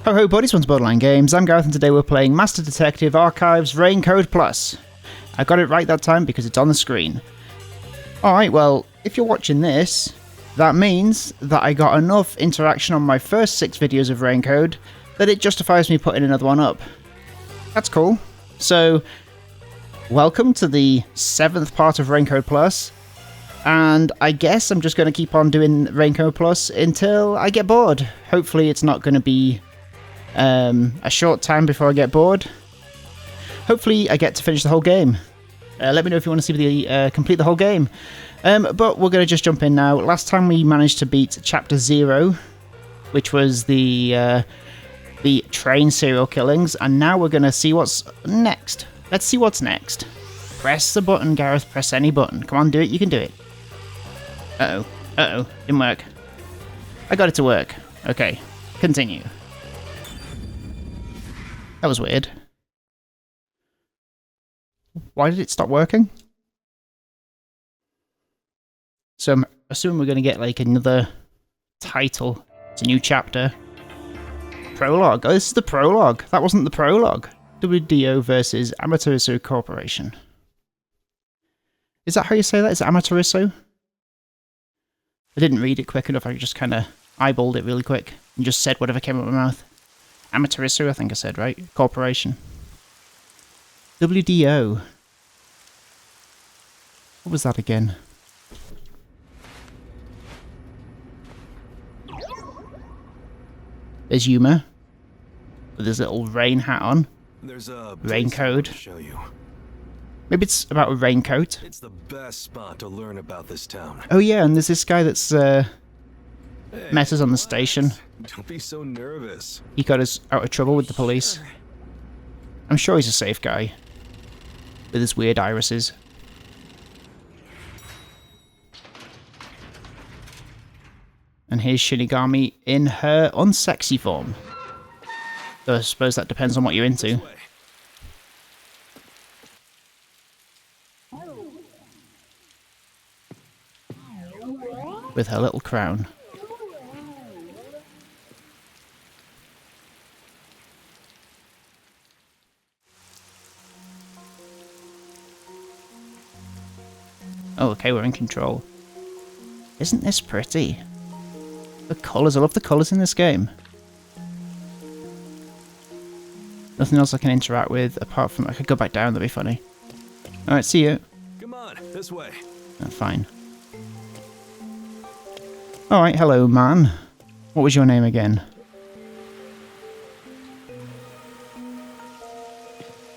Ho ho buddies, welcome to Borderline Games. I'm Gareth and today we're playing Master Detective Archives Raincode Plus. I got it right that time because it's on the screen. Alright, well, if you're watching this, that means that I got enough interaction on my first 6 videos of Raincode that it justifies me putting another one up. That's cool. So, welcome to the 7th part of Raincode Plus. And I guess I'm just going to keep on doing Raincode Plus until I get bored. Hopefully it's not going to be a short time before I get bored. Hopefully I get to finish the whole game. Let me know if you want to see the complete the whole game. But we're going to just jump in now. Last time we managed to beat Chapter 0, which was the train serial killings, and now we're going to see what's next. Let's see what's next. Press the button, Gareth. Press any button. Come on, do it. You can do it. Uh-oh. Uh-oh. Didn't work. I got it to work. Okay. Continue. That was weird. Why did it stop working? So I'm assuming we're going to get like another title. It's a new chapter. Prologue. Oh, this is the prologue. That wasn't the prologue. WDO versus Amaterasu Corporation. Is that how you say that? Is it Amaterasu? I didn't read it quick enough. I just kind of eyeballed it really quick and just said whatever came out of my mouth. Amaterasu, I think I said, right? Corporation. WDO. What was that again? There's Yuma with his little rain hat on. There's a Raincode. Show you. Maybe it's about a raincoat. It's the best spot to learn about this town. Oh yeah, and there's this guy that's met us on the station. Don't be so nervous. He got us out of trouble with the police. I'm sure he's a safe guy. With his weird irises. And here's Shinigami in her unsexy form. Though I suppose that depends on what you're into. With her little crown. Oh, okay, we're in control. Isn't this pretty? The colours, I love the colours in this game. Nothing else I can interact with apart from I could go back down, that'd be funny. Alright, see you. Come on, this way. Oh, fine. Alright, hello man. What was your name again?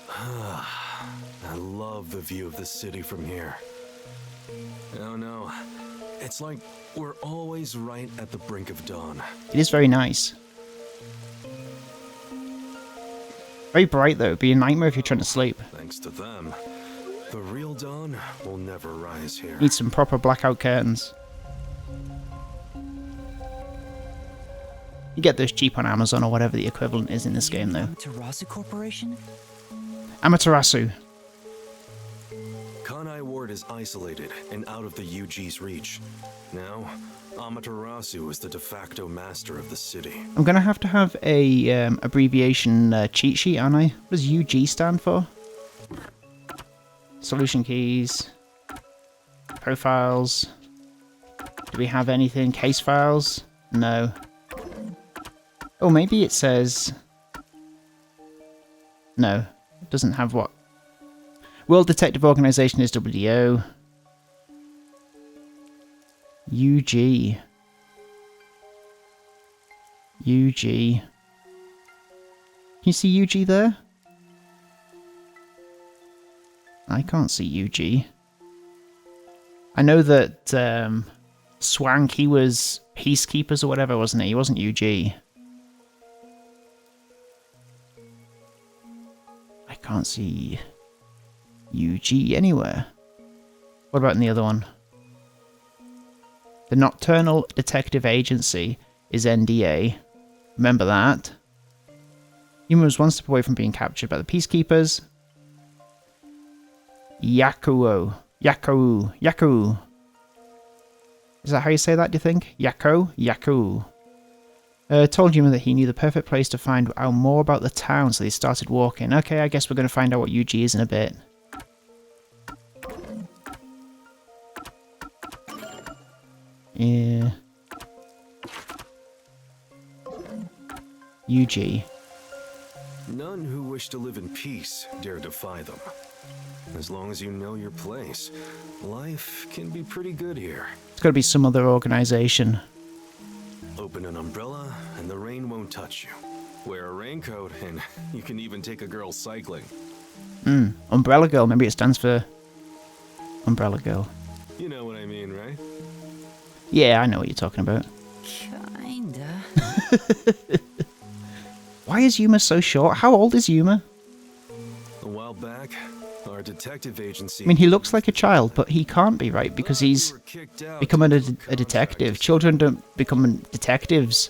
I love the view of the city from here. Oh no, it's like we're always right at the brink of dawn. It is very nice. Very bright though, it'd be a nightmare if you're trying to sleep. Thanks to them, the real dawn will never rise here. Need some proper blackout curtains. You get those cheap on Amazon or whatever the equivalent is in this game though. Amaterasu Corporation? Amaterasu. Kanai Ward is isolated and out of the UG's reach. Now, Amaterasu is the de facto master of the city. I'm gonna have to have a abbreviation cheat sheet, aren't I? What does UG stand for? Solution keys. Profiles. Do we have anything? Case files? No. Oh, maybe it says... No. It doesn't have what... World Detective Organization is WDO. UG. UG. Can you see UG there? I can't see UG. I know that Swank, he was Peacekeepers or whatever, wasn't he? He wasn't UG. I can't see UG anywhere. What about in the other one? The Nocturnal Detective Agency is NDA. Remember that. Yuma was one step away from being captured by the Peacekeepers. Yakuo. Yaku. Is that how you say that, do you think? Yaku? Told Yuma that he knew the perfect place to find out more about the town, so they started walking. Okay, I guess we're going to find out what Yuji is in a bit. Yeah. Yuji. None who wish to live in peace dare defy them. As long as you know your place, life can be pretty good here. It's got to be some other organization. Open an umbrella and the rain won't touch you. Wear a raincoat and you can even take a girl cycling. Umbrella Girl. Maybe it stands for Umbrella Girl. You know what I mean, right? Yeah, I know what you're talking about. Kinda. Why is Yuma so short? How old is Yuma? A while back, our detective agency... I mean, he looks like a child, but he can't be, right? Because he's become a detective. Children don't become detectives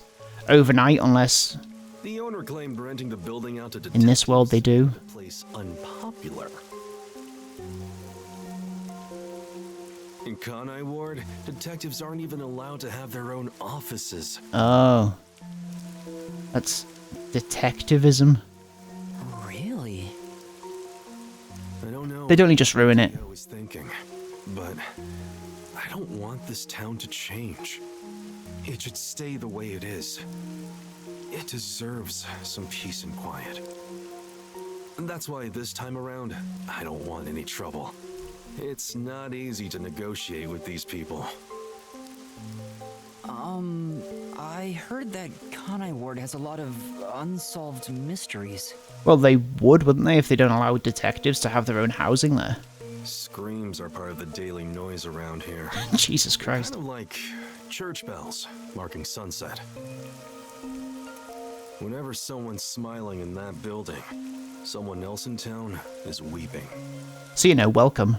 overnight unless... The owner claimed renting the building out to In detectives this world, they do. made the place unpopular. In Kanai Ward, detectives aren't even allowed to have their own offices. Oh. That's detectivism. Really? I don't know. They'd only just ruin it. I was thinking, but I don't want this town to change. It should stay the way it is. It deserves some peace and quiet. And that's why this time around, I don't want any trouble. It's not easy to negotiate with these people. I heard that Kanai Ward has a lot of unsolved mysteries. Well, they would, wouldn't they, if they don't allow detectives to have their own housing there? Screams are part of the daily noise around here. Jesus Christ. Kind of like church bells marking sunset. Whenever someone's smiling in that building, someone else in town is weeping. So, you know, welcome.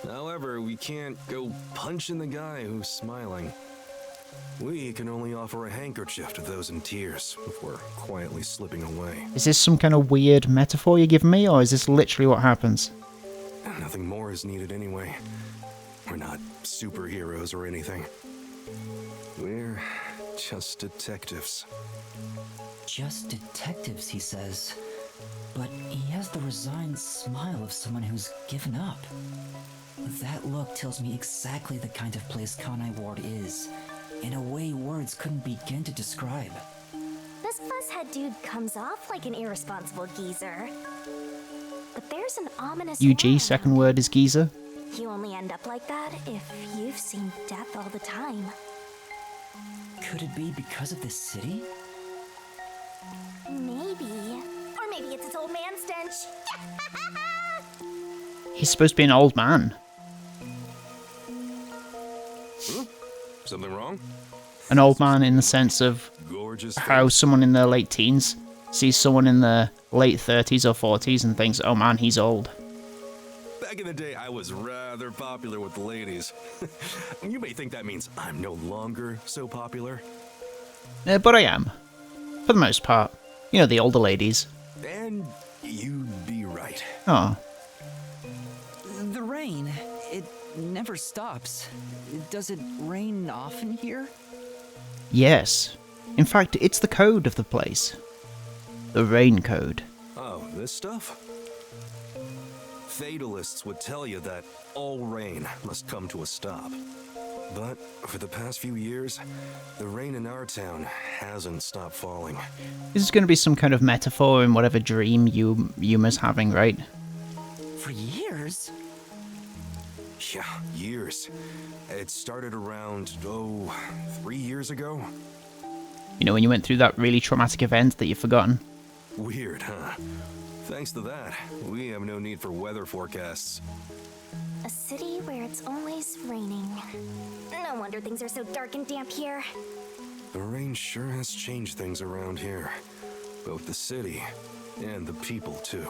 However, we can't go punching the guy who's smiling. We can only offer a handkerchief to those in tears before quietly slipping away. Is this some kind of weird metaphor you're giving me, or is this literally what happens? Nothing more is needed anyway. We're not superheroes or anything. We're just detectives. Just detectives, he says. But he has the resigned smile of someone who's given up. That look tells me exactly the kind of place Kanai Ward is, in a way words couldn't begin to describe. This fuzzhead dude comes off like an irresponsible geezer. But there's an ominous UG, warning. second word is geezer. You only end up like that if you've seen death all the time. Could it be because of this city? Maybe. Or maybe it's its old man stench. He's supposed to be an old man. Something wrong? An old man in the sense of Gorgeous. how someone in their late teens sees someone in their late 30s or 40s and thinks, oh man, he's old. Back in the day, I was rather popular with the ladies. You may think that means I'm no longer so popular. But I am. For the most part. You know, the older ladies. And you'd be right. Oh. The rain, it never stops. Does it rain often here? Yes. In fact, it's the code of the place. The rain code. Oh, this stuff? Fatalists would tell you that all rain must come to a stop. But for the past few years, the rain in our town hasn't stopped falling. This is going to be some kind of metaphor in whatever dream Yuma's having, right? For years? Yeah, years. It started around, 3 years ago? You know, when you went through that really traumatic event that you've forgotten. Weird, huh? Thanks to that, we have no need for weather forecasts. A city where it's always raining. No wonder things are so dark and damp here. The rain sure has changed things around here. Both the city and the people, too.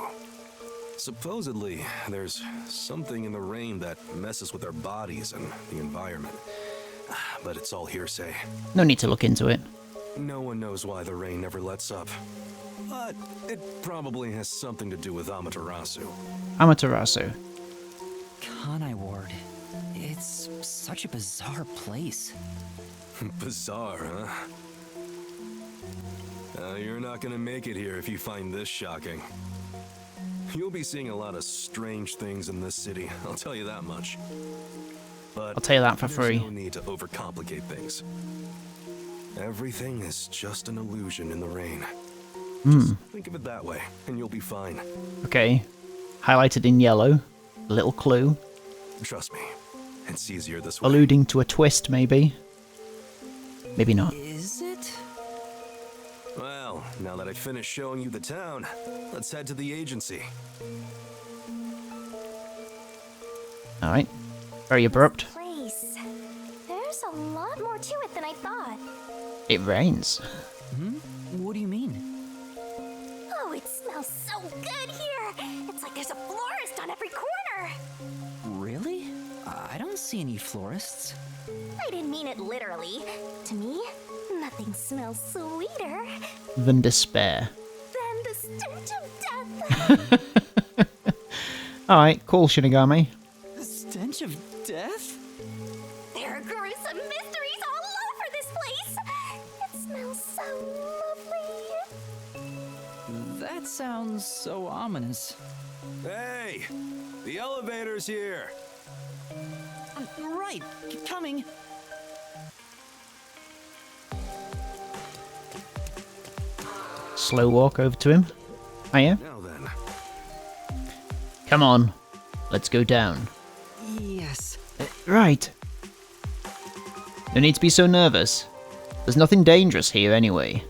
Supposedly, there's something in the rain that messes with our bodies and the environment. But it's all hearsay. No need to look into it. No one knows why the rain never lets up. But it probably has something to do with Amaterasu. Amaterasu. Kanai Ward. It's such a bizarre place. Bizarre, huh? You're not gonna make it here if you find this shocking. You'll be seeing a lot of strange things in this city, I'll tell you that much. But I'll tell you that for free. There's no need to overcomplicate things. Everything is just an illusion in the rain. Just think of it that way, and you'll be fine. Okay. Highlighted in yellow. A little clue. Trust me, it's easier this way. Alluding to a twist, maybe. Maybe not. Is it? Well, now that I've finished showing you the town, let's head to the agency. Alright. Very abrupt. Place. There's a lot more to it than I thought. It rains. What do you mean? Oh, it smells so good here. It's like there's a florist on every corner. Really? I don't see any florists. I didn't mean it literally. To me, nothing smells sweeter Than despair. than the stench of death. Alright, cool, Shinigami. The stench of death? There are gruesome mysteries all over this place. It smells so lovely. That sounds so ominous. Hey! The elevator's here! Right, coming. Slow walk over to him. Hiya. Now then, Come on. Let's go down. Yes. Right. No need to be so nervous. There's nothing dangerous here anyway.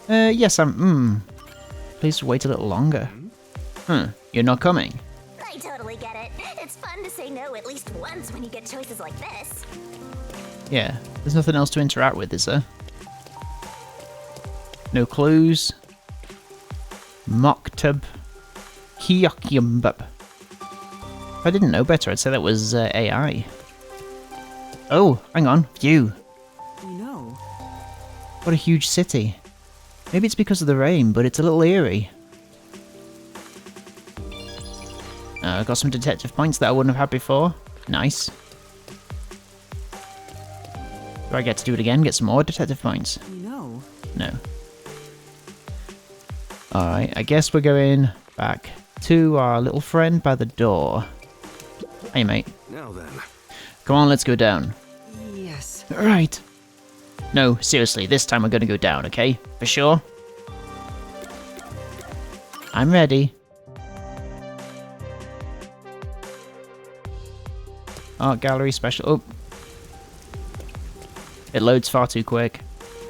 Yes, Please wait a little longer. You're not coming. I totally get it. It's fun to say no at least once when you get choices like this. Yeah, there's nothing else to interact with, is there? No clues. Moktub. Hyokyumbub. If I didn't know better, I'd say that was AI. Oh, hang on. View. No. What a huge city. Maybe it's because of the rain, but it's a little eerie. I got some detective points that I wouldn't have had before. Nice. Do I get to do it again? Get some more detective points? No. No. Alright, I guess we're going back to our little friend by the door. Hey, mate. now then. Come on, let's go down. Yes. Right. No, seriously, this time we're gonna go down, okay? For sure? I'm ready. Art gallery special. Oh. It loads far too quick.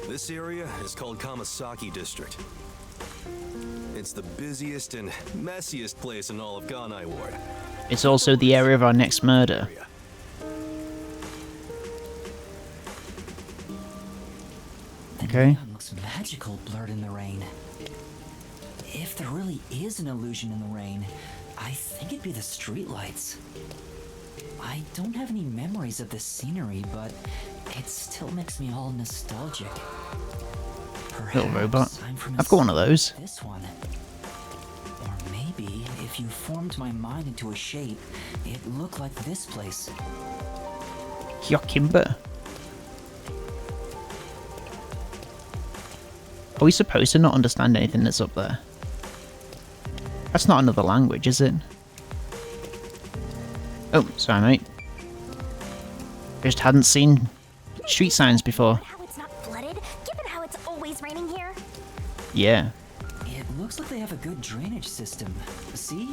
This area is called Kamasaki District. It's the busiest and messiest place in all of Ganai Ward. It's also the area of our next murder. The Okay. neon looks magical blurred in the rain. If there really is an illusion in the rain, I think it'd be the streetlights. I don't have any memories of this scenery, but it still makes me all nostalgic. Little robot. Perhaps I'm from I've got one of those. This one. Or maybe if you formed my mind into a shape, it looked like this place. Hyokimba. Are we supposed to not understand anything that's up there? That's not another language, is it? Oh, sorry, mate. Just hadn't seen street signs before. How it's not flooded, given how it's always raining here. Yeah. It looks like they have a good drainage system. See?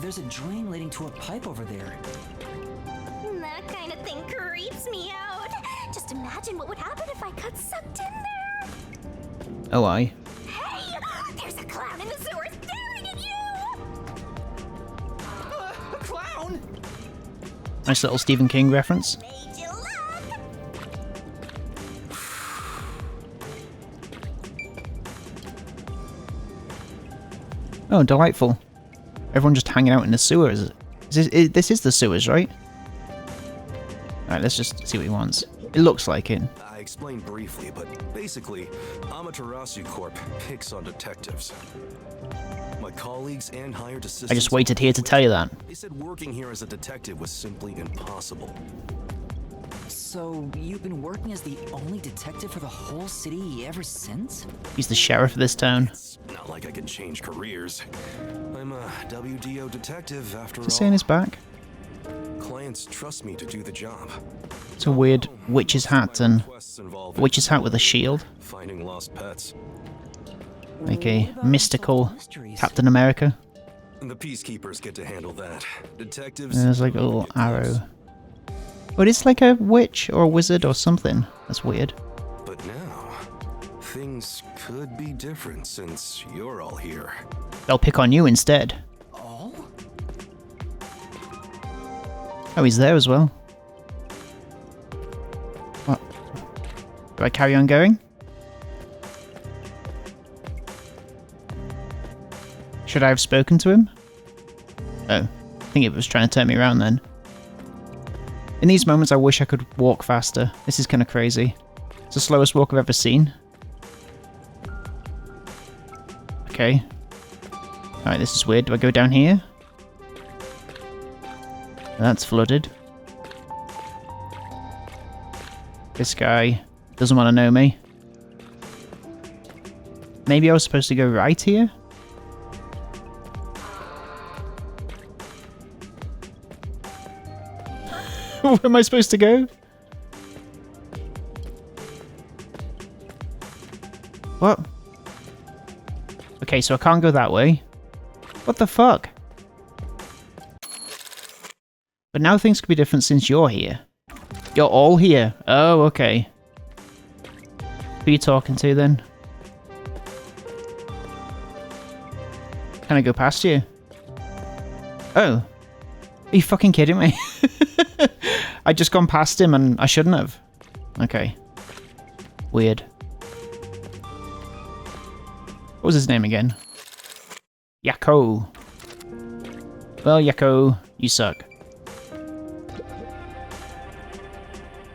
There's a drain leading to a pipe over there. That kind of thing creeps me out. Just imagine what would happen if I got sucked in there. Oh, aye. Hey! There's a clown in the sewer staring at you! A clown! Nice little Stephen King reference. Made you laugh! Oh, delightful. Everyone just hanging out in the sewers. This is the sewers, right? Alright, let's just see what he wants. It looks like it. I explained briefly, but basically, Amaterasu Corp picks on detectives. My colleagues and hired assistants... I just waited here to tell you that. They said working here as a detective was simply impossible. So, you've been working as the only detective for the whole city ever since? He's the sheriff of this town. It's not like I can change careers. I'm a WDO detective after Does it say on all. his back? Clients trust me to do the job. It's a weird witch's hat and Quests involve witch's hat with a shield. finding lost pets. Like a What about mystical unsolved mysteries? Captain America. The peacekeepers get to handle that. Detectives. And there's like a little arrow. But it's like a witch or a wizard or something. That's weird. But now, things could be different since you're all here. They'll pick on you instead. All? Oh, he's there as well. What? Do I carry on going? Should I have spoken to him? Oh, I think it was trying to turn me around then. In these moments, I wish I could walk faster. This is kind of crazy. It's the slowest walk I've ever seen. Okay. Alright, this is weird. Do I go down here? That's flooded. This guy doesn't want to know me. Maybe I was supposed to go right here? Where am I supposed to go? What? Okay, so I can't go that way. What the fuck? But now things could be different since you're here. You're all here. Oh, okay. Who are you talking to then? Can I go past you? Oh. Are you fucking kidding me? I'd just gone past him and I shouldn't have. Okay. Weird. What was his name again? Yakko. Well, Yakko, you suck.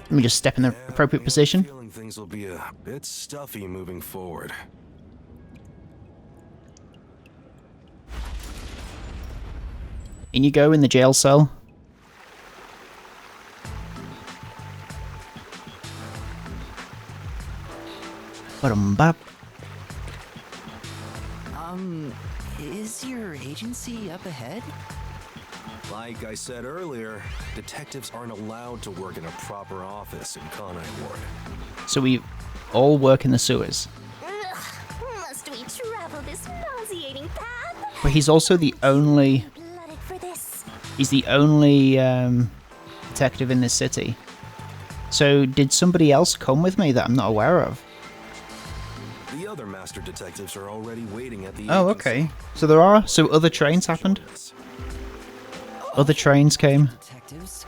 Let me just step in the appropriate position. Feeling things will be a bit stuffy moving forward. In you go in the jail cell. Ba-dum-bop. Is your agency up ahead? Like I said earlier, detectives aren't allowed to work in a proper office in Conai Ward. So we all work in the sewers. Ugh, must we travel this nauseating path? But he's also the only... Blooded for this. He's the only detective in this city. So did somebody else come with me that I'm not aware of? The other master detectives are already waiting at the Oh, agency. okay. So there are... So other trains happened? Other trains came? Detectives?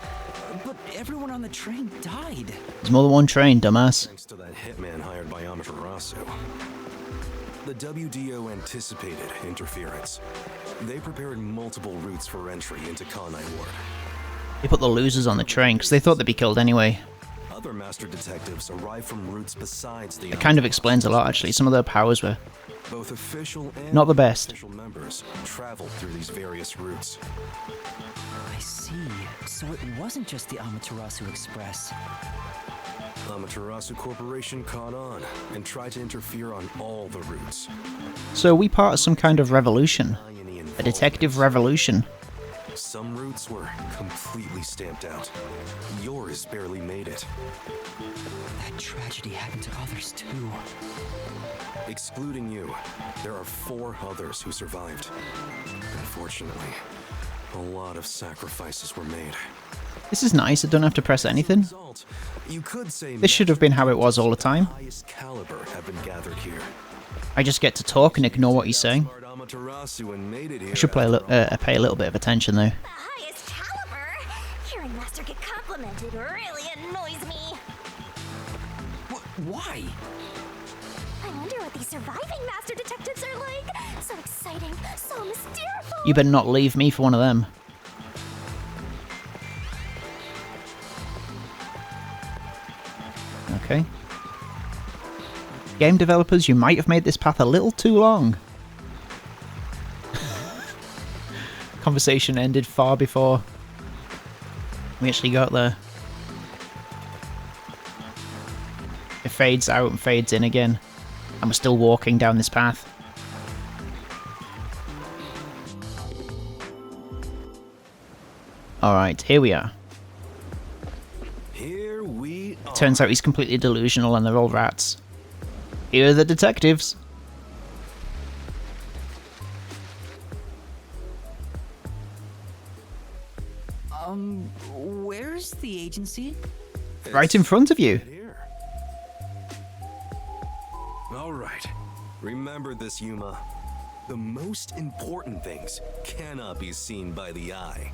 But everyone on the train died. There's more than one train, dumbass. Thanks to that hitman hired by Amaterasu. The WDO anticipated interference. They prepared multiple routes for entry into Conai Ward. They put the losers on the train because they thought they'd be killed anyway. Other master detectives arrived from routes besides the It kind of explains a lot, actually. Some of their powers were both official and not the best. official members traveled through these various routes. I see. So it wasn't just the Amaterasu Express. Amaterasu Corporation caught on and tried to interfere on all the routes. So we part of some kind of revolution. Irony A involved. detective revolution. Some routes were completely stamped out. Yours barely made it. That tragedy happened to others too. Excluding you, there are 4 others who survived. Unfortunately, a lot of sacrifices were made. This is nice, I don't have to press anything. Result, you could say This should have been how it was all the time. highest caliber have been gathered here. I just get to talk and ignore what he's saying. Outsmarted Amaterasu and made it here I should pay a little bit of attention though. The highest caliber? Hearing Master get complimented really annoys me. Why? I wonder what these surviving Master Detectives are like. So exciting, so mysterious. You better not leave me for one of them. Okay. Game developers, you might have made this path a little too long. Conversation ended far before we actually got there. fades out and fades in again. And we're still walking down this path. Alright, here we are. Here we are. Turns out he's completely delusional and they're all rats. Here are the detectives. Where's the agency? Right in front of you. Here. All right. Remember this, Yuma. The most important things cannot be seen by the eye.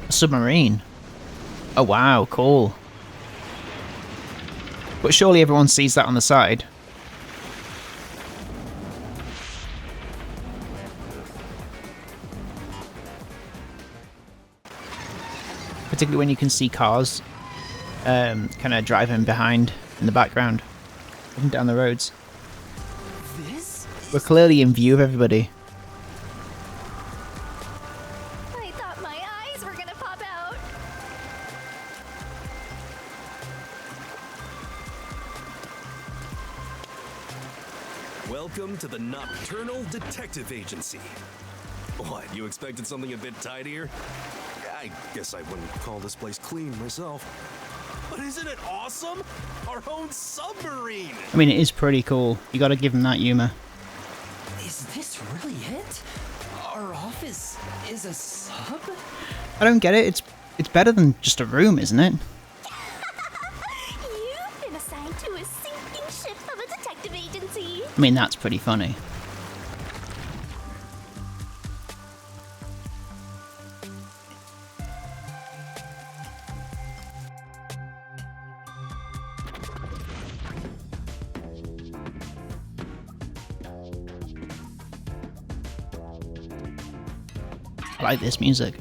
A submarine. Oh wow, cool. But surely everyone sees that on the side. Particularly when you can see cars kind of driving behind in the background, up and down the roads. This? We're clearly in view of everybody. I thought my eyes were gonna pop out. Welcome to the Nocturnal Detective Agency. What, you expected something a bit tidier? I guess I wouldn't call this place clean myself. But isn't it awesome? Our own submarine! I mean, it is pretty cool. You gotta give them that humour. Is this really it? Our office is a sub? I don't get it. It's better than just a room, isn't it? You've been assigned to a sinking ship of a detective agency. I mean, that's pretty funny. I like this music.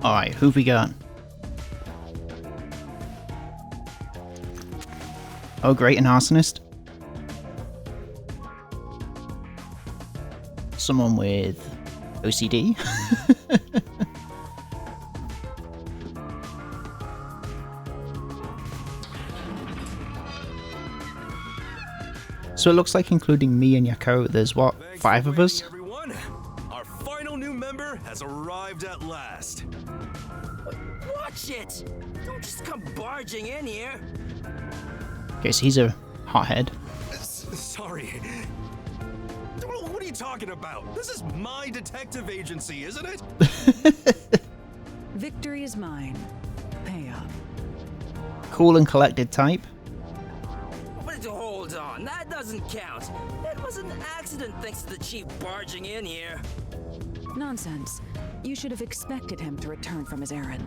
Alright, who've we got? Oh great, an arsonist. Someone with OCD. So it looks like including me and Yako, there's what, Thanks 5 for of us? waiting, everyone. Our final new member has arrived at last. Watch it! Don't just come barging in here. Okay, so he's a hothead. Sorry. What are you talking about? This is my detective agency, isn't it? Victory is mine. Pay up. Cool and collected type. But hold on, that doesn't count. It was an accident thanks to the chief barging in here. Nonsense. You should have expected him to return from his errand.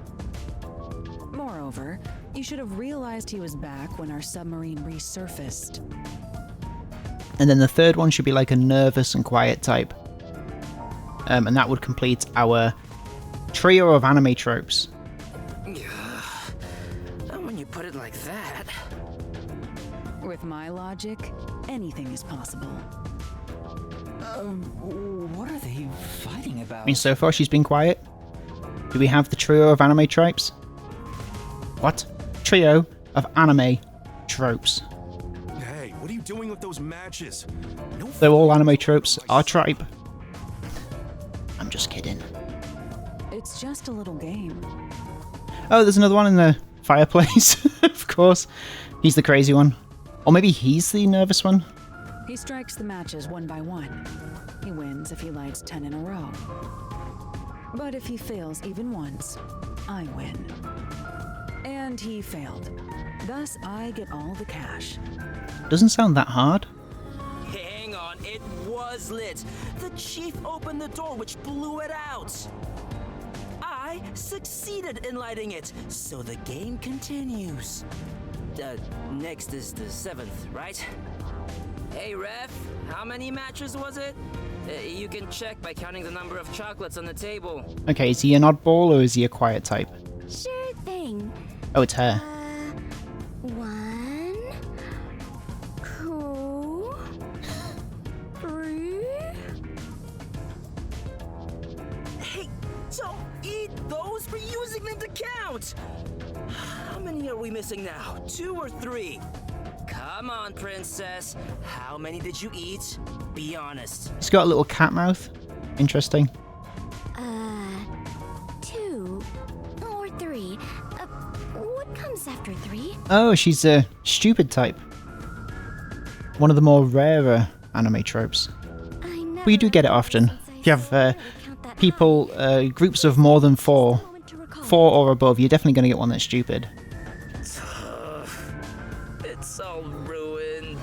Moreover, you should have realized he was back when our submarine resurfaced. And then the third one should be like a nervous and quiet type. And that would complete our trio of anime tropes. When you put it like that. With my logic, anything is possible. What are they fighting about? I mean, so far she's been quiet. Do we have the trio of anime tropes? What? Trio of anime tropes. Hey, what are you doing with those matches? No They're all anime tropes. Our tribe. I'm just kidding. It's just a little game. Oh, there's another one in the fireplace. Of course. He's the crazy one. Or maybe he's the nervous one. He strikes the matches one by one. He wins if he lights 10 in a row. But if he fails even once, I win. And he failed. Thus, I get all the cash. Doesn't sound that hard. Hang on, it was lit. The chief opened the door, which blew it out. I succeeded in lighting it, so the game continues. Next is the 7th, right? Hey, ref, how many matches was it? You can check by counting the number of chocolates on the table. Okay, is he an oddball or is he a quiet type? Sure thing. Oh, it's her. 1. Cool. Don't eat those! We're using them to count! How many are we missing now? 2 or 3? Come on, princess. How many did you eat? Be honest. He's got a little cat mouth. Interesting. 2 or 3. What comes after 3? Oh, she's a stupid type. One of the more rarer anime tropes. But you do get it often. If you have people, groups of more than 4 or above, you're definitely going to get one that's stupid. It's all ruined.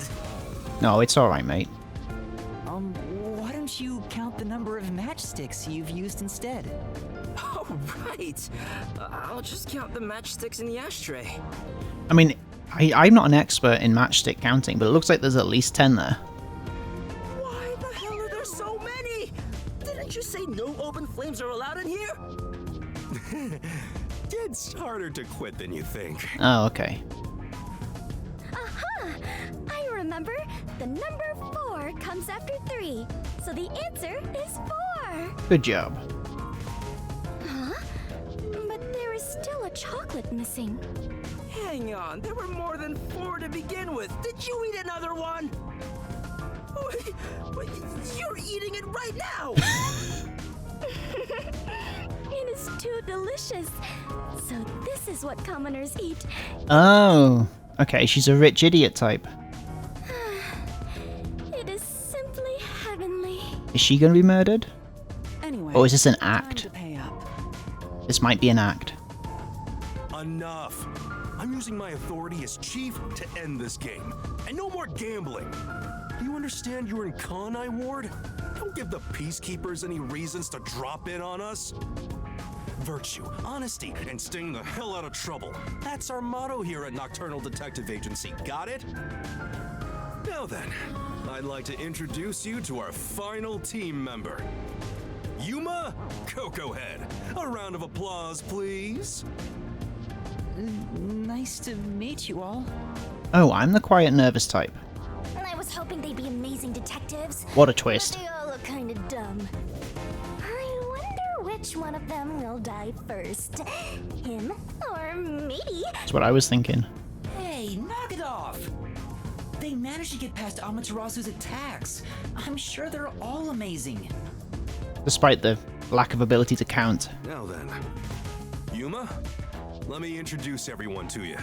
No, it's alright, mate. Why don't you count the number of matchsticks you've used instead? Oh, right. I'll just count the matchsticks in the ashtray. I mean, I'm not an expert in matchstick counting, but it looks like there's at least 10 there. Why the hell are there so many? Didn't you say no open flames are allowed in here? It's harder to quit than you think. Oh, okay. Aha! I remember. The number 4 comes after 3. So the answer is 4. Good job. Huh? But there is still a chocolate missing. Hang on, there were more than 4 to begin with. Did you eat another one? Wait, you're eating it right now! It is too delicious. So this is what commoners eat. Oh, okay, she's a rich idiot type. It is simply heavenly. Is she going to be murdered? Anyway, Or is this an time act? to pay up. This might be an act. Enough! I'm using my authority as chief to end this game. And no more gambling! Do you understand you're in Kanai Ward? Don't give the Peacekeepers any reasons to drop in on us. Virtue, honesty, and staying the hell out of trouble. That's our motto here at Nocturnal Detective Agency, got it? Now then, I'd like to introduce you to our final team member. Yuma Cocohead. A round of applause, please. Nice to meet you all. Oh, I'm the quiet, nervous type. And I was hoping they'd be amazing detectives. What a But twist. they all look kind of dumb. I wonder which one of them will die first. Him or me? That's what I was thinking. Hey, knock it off! They managed to get past Amaterasu's attacks. I'm sure they're all amazing. Despite the lack of ability to count. Now then, Yuma, let me introduce everyone to you.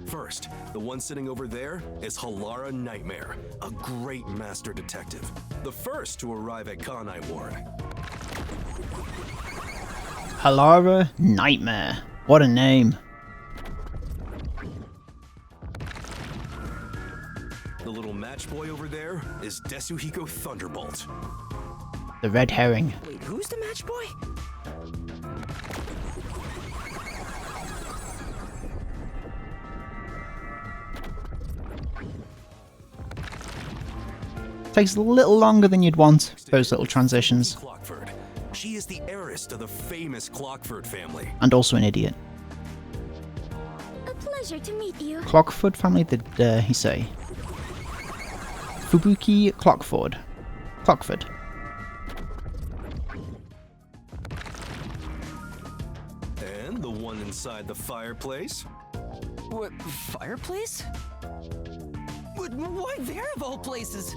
First, the one sitting over there is Halara Nightmare, a great master detective. The first to arrive at Kanai Ward. Halara Nightmare. What a name. The little match boy over there is Desuhiko Thunderbolt. The red herring. Wait, who's the match boy? Takes a little longer than you'd want, those little transitions. Clockford. She is the heiress to the famous Clockford family. And also an idiot. A pleasure to meet you. Clockford family, did he say? Fubuki Clockford. Clockford. And the one inside the fireplace. What, fireplace? Why there of all places?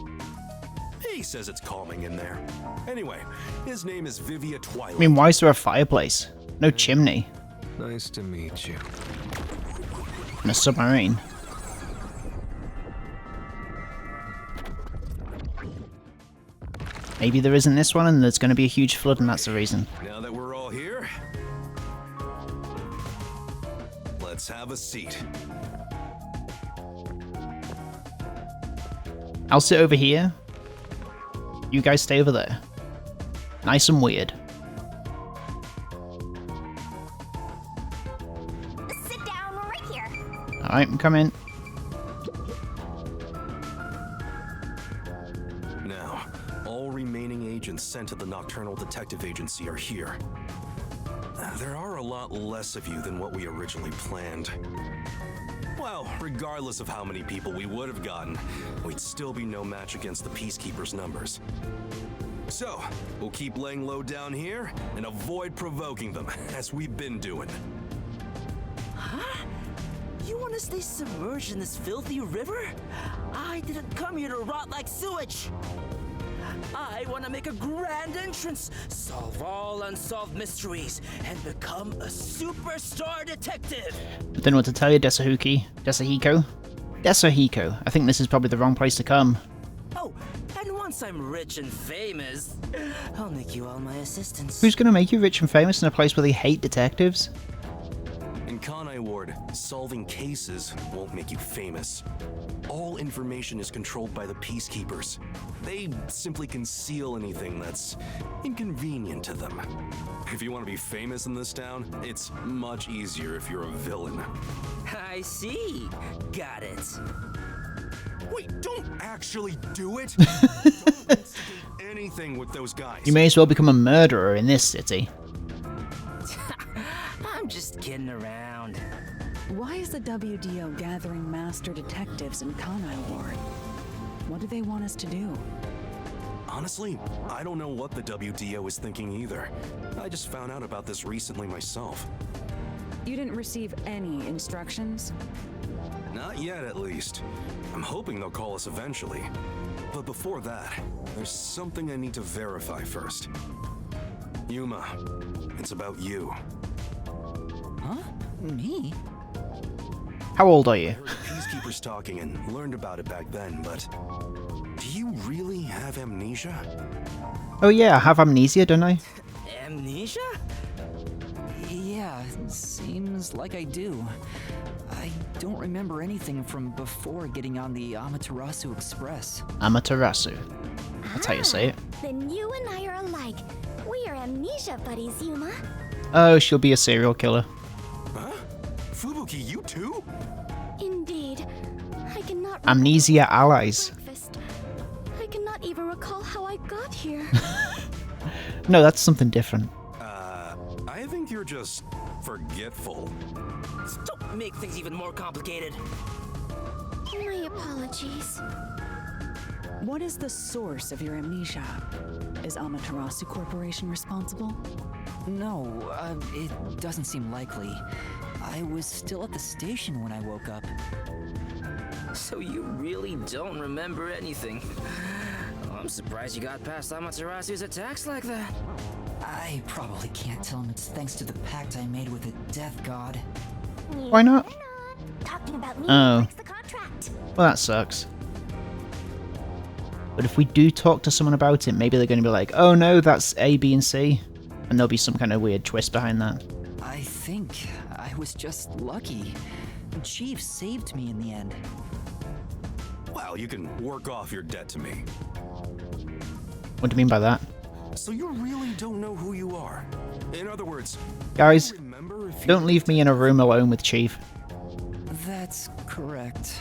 He says it's calming in there. Anyway, his name is Vivia Twilight. I mean, why is there a fireplace? No chimney. Nice to meet you. And a submarine. Maybe there isn't this one and there's going to be a huge flood and that's the reason. Now that we're all here, let's have a seat. I'll sit over here. You guys stay over there. Nice and weird. Sit down right here. Alright, come in. Now, all remaining agents sent to the Nocturnal Detective Agency are here. There are a lot less of you than what we originally planned. Well, regardless of how many people we would have gotten, we'd still be no match against the Peacekeepers' numbers. So, we'll keep laying low down here and avoid provoking them, as we've been doing. Huh? You want to stay submerged in this filthy river? I didn't come here to rot like sewage. I want to make a grand entrance, solve all unsolved mysteries, and become a superstar detective. I don't know what to tell you, Desahiko. I think this is probably the wrong place to come. Oh, and once I'm rich and famous, I'll make you all my assistants. Who's gonna make you rich and famous in a place where they hate detectives? In Kanai Ward, solving cases won't make you famous. All information is controlled by the Peacekeepers. They simply conceal anything that's inconvenient to them. If you want to be famous in this town, it's much easier if you're a villain. I see. Got it. Wait, don't actually do it! Don't instigate anything with those guys. You may as well become a murderer in this city. I'm just kidding around. Why is the WDO gathering master detectives in Kanai Ward? What do they want us to do? Honestly, I don't know what the WDO is thinking either. I just found out about this recently myself. You didn't receive any instructions? Not yet, at least. I'm hoping they'll call us eventually. But before that, there's something I need to verify first. Yuma, it's about you. Huh? Me? How old are I you? heard Peacekeepers talking and learned about it back then, but do you really have amnesia? Oh yeah, I have amnesia, don't I? Amnesia? Yeah, seems like I do. I don't remember anything from before getting on the Amaterasu Express. Amaterasu. That's how you say it. Then you and I are alike. We are amnesia buddies, Yuma. Oh, she'll be a serial killer. Huh? Fubuki, you too? Indeed. I cannot Amnesia allies. breakfast. I cannot even recall how I got here. No, that's something different. I think you're just forgetful. Don't make things even more complicated. My apologies. What is the source of your amnesia? Is Amaterasu Corporation responsible? No, it doesn't seem likely. I was still at the station when I woke up. So you really don't remember anything. Oh, I'm surprised you got past Amaterasu's attacks like that. I probably can't tell him it's thanks to the pact I made with the Death God. Why not? Talking about me Oh. breaks the contract. Well, that sucks. But if we do talk to someone about it, maybe they're going to be like, oh no, that's A, B, and C. And there'll be some kind of weird twist behind that. I think I was just lucky. Chief saved me in the end. Well, you can work off your debt to me. What do you mean by that? So you really don't know who you are? In other words, Guys, remember if you don't leave me in a room alone with Chief. That's correct.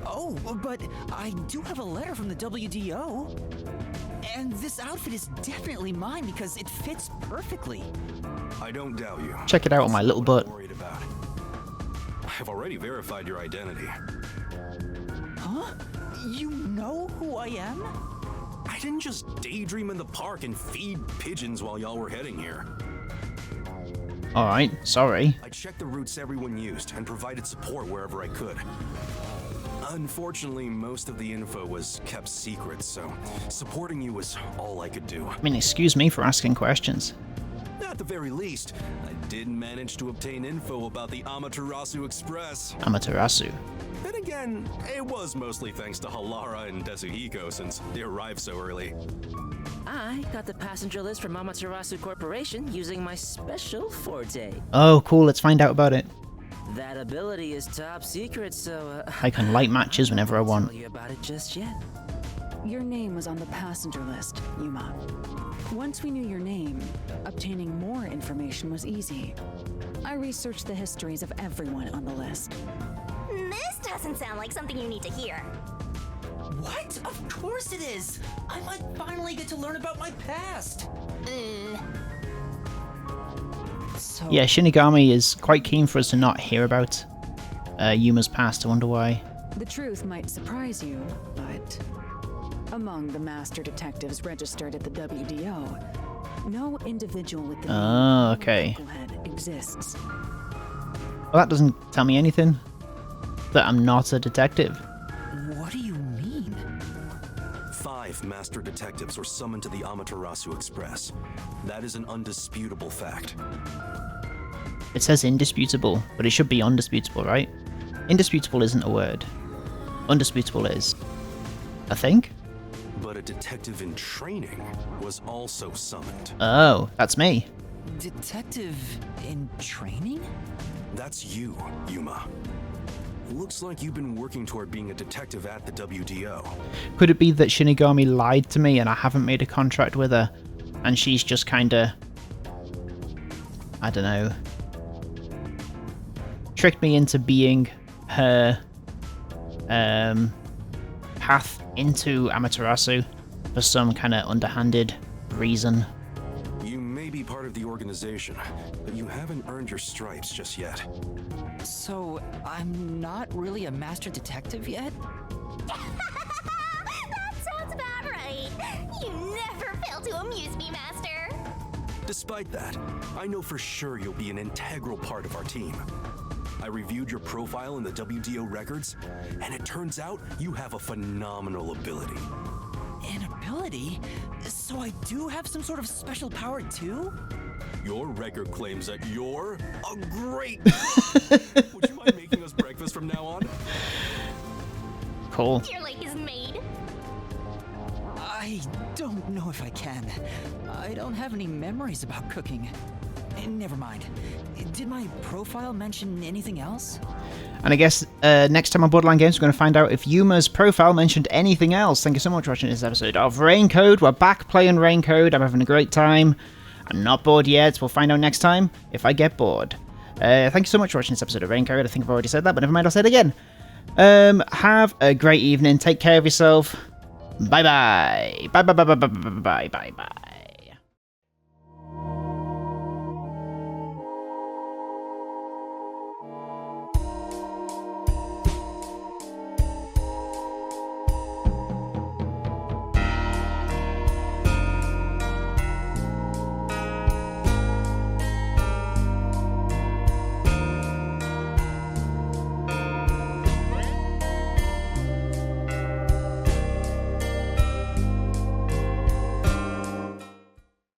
Oh, but I do have a letter from the WDO. And this outfit is definitely mine because it fits perfectly. I don't doubt you. Check it out on my little butt. I'm worried about. I've already verified your identity. Huh? You know who I am? I didn't just daydream in the park and feed pigeons while y'all were heading here. Alright, sorry. I checked the routes everyone used and provided support wherever I could. Unfortunately, most of the info was kept secret, so supporting you was all I could do. I mean, excuse me for asking questions. At the very least, I did manage to obtain info about the Amaterasu Express. Amaterasu. Then again, it was mostly thanks to Halara and Tetsuhiko since they arrived so early. I got the passenger list from Amaterasu Corporation using my special forte. Oh, cool, let's find out about it. That ability is top secret, so I can light matches whenever I I'll want. tell you about it just yet. Your name was on the passenger list, Yuma. Once we knew your name, obtaining more information was easy. I researched the histories of everyone on the list. This doesn't sound like something you need to hear. What? Of course it is! I might finally get to learn about my past! So, Yeah, Shinigami is quite keen for us to not hear about Yuma's past. I wonder why. The truth might surprise you, but a Among the master detectives registered at the WDO, no individual with the Oh, okay. Knucklehead exists. Well, that doesn't tell me anything. That I'm not a detective. What do you mean? 5 master detectives were summoned to the Amaterasu Express. That is an undisputable fact. It says indisputable, but it should be undisputable, right? Indisputable isn't a word. Undisputable is. I think? But a detective in training was also summoned. Oh, that's me. Detective in training? That's you, Yuma. Looks like you've been working toward being a detective at the WDO. Could it be that Shinigami lied to me and I haven't made a contract with her? And she's just kinda... I don't know. Tricked me into being her path into Amaterasu for some kind of underhanded reason. You may be part of the organization, but you haven't earned your stripes just yet. So, I'm not really a master detective yet? That sounds about right. You never fail to amuse me, Master. Despite that, I know for sure you'll be an integral part of our team. I reviewed your profile in the WDO records, and it turns out you have a phenomenal ability. An ability? So I do have some sort of special power too? Your record claims that you're a great... Would you mind making us breakfast from now on? Cool. Your lake is made. I don't know if I can. I don't have any memories about cooking. Never mind. Did my profile mention anything else? And I guess next time on Borderline Games, we're going to find out if Yuma's profile mentioned anything else. Thank you so much for watching this episode of Rain Code. We're back playing Rain Code. I'm having a great time. I'm not bored yet. We'll find out next time if I get bored. Thank you so much for watching this episode of Rain Code. I think I've already said that, but never mind, I'll say it again. Have a great evening. Take care of yourself. Bye-bye. Bye-bye-bye-bye-bye-bye-bye.